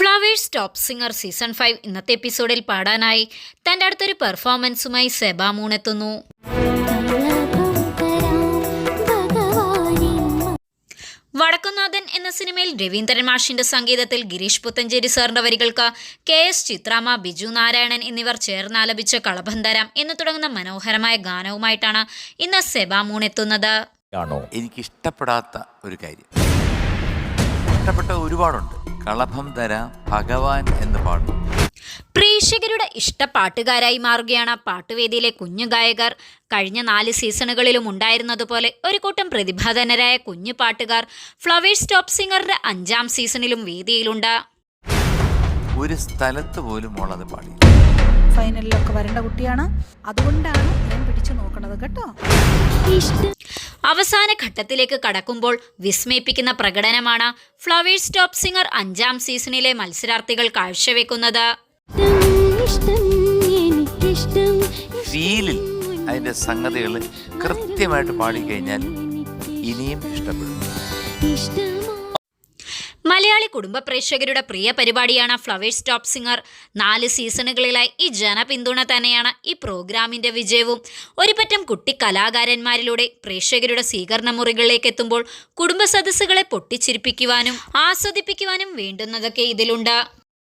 Flowers top singer season 5 ഇന്നത്തെ എപ്പിസോഡിൽ പാടാനായി തൻ്റെ അടുത്തൊരു പെർഫോമൻസുമായി സെബ മൂണെത്തുന്നു. വടക്കുന്നാഥൻ എന്ന സിനിമയിൽ രവീന്ദ്രൻ മാഷിന്റെ സംഗീതത്തിൽ ഗിരീഷ് പുത്തഞ്ചേരി സാറിന്റെ വരികൾക്ക് KS ചിത്രാമ്മ, ബിജു നാരായണൻ എന്നിവർ ചേർന്നാലപിച്ച കളഭന്തരം എന്ന് തുടങ്ങുന്ന മനോഹരമായ ഗാനവുമായിട്ടാണ് ഇന്ന് സെബ മൂണെത്തുന്നത്. എനിക്ക് ഇഷ്ടപ്പെടാത്ത ഒരു കാര്യം, ഇഷ്ടപ്പെട്ട ഒരുപാടുണ്ട്. കളഭം തരാം ഭഗവാൻ എന്ന് പാടുന്നു. പ്രേക്ഷകരുടെ ഇഷ്ടപ്പാട്ടുകാരായി മാറുകയാണ് പാട്ടുവേദിയിലെ കുഞ്ഞു ഗായകർ. കഴിഞ്ഞ 4 സീസണുകളിലും ഉണ്ടായിരുന്നതുപോലെ ഒരു കൂട്ടം പ്രതിഭാധനരായ കുഞ്ഞു പാട്ടുകാർ ഫ്ലവേഴ്സ് ടോപ്പ് സിംഗറുടെ 5ാം സീസണിലും വേദിയിലുണ്ട്. ഒരു സ്ഥലത്ത് പോലും മോളത് പാടി. ഫൈനലിലൊക്കെ വരേണ്ട കുട്ടിയാണ്, അതുകൊണ്ടാണ് ഞാൻ പിടിച്ചു നോക്കണത് കേട്ടോ. അവസാന ഘട്ടത്തിലേക്ക് കടക്കുമ്പോൾ വിസ്മയിപ്പിക്കുന്ന പ്രകടനമാണ് ഫ്ലവേഴ്സ് ടോപ്പ് സിംഗർ 5ാം സീസണിലെ മത്സരാർത്ഥികൾ കാഴ്ചവെക്കുന്നത്. ഫീലിൽ അതിൻ്റെ സംഗതികൾ കൃത്യമായിട്ട് പാടിക്കഴിഞ്ഞാൽ ഇനിയും ഇഷ്ടപ്പെടും. മലയാളി കുടുംബ പ്രേക്ഷകരുടെ പ്രിയ പരിപാടിയാണ് ഫ്ലവേഴ്സ് ടോപ്പ് സിംഗർ. 4 സീസണുകളിലായി ഈ ജനപിന്തുണ തന്നെയാണ് ഈ പ്രോഗ്രാമിൻ്റെ വിജയവും. ഒരു പറ്റം കുട്ടി കലാകാരന്മാരിലൂടെ പ്രേക്ഷകരുടെ സ്വീകരണ മുറികളിലേക്ക് എത്തുമ്പോൾ കുടുംബ സദസ്സുകളെ പൊട്ടിച്ചിരിപ്പിക്കുവാനും ആസ്വദിപ്പിക്കുവാനും വേണ്ടുന്നതൊക്കെ ഇതിലുണ്ട്.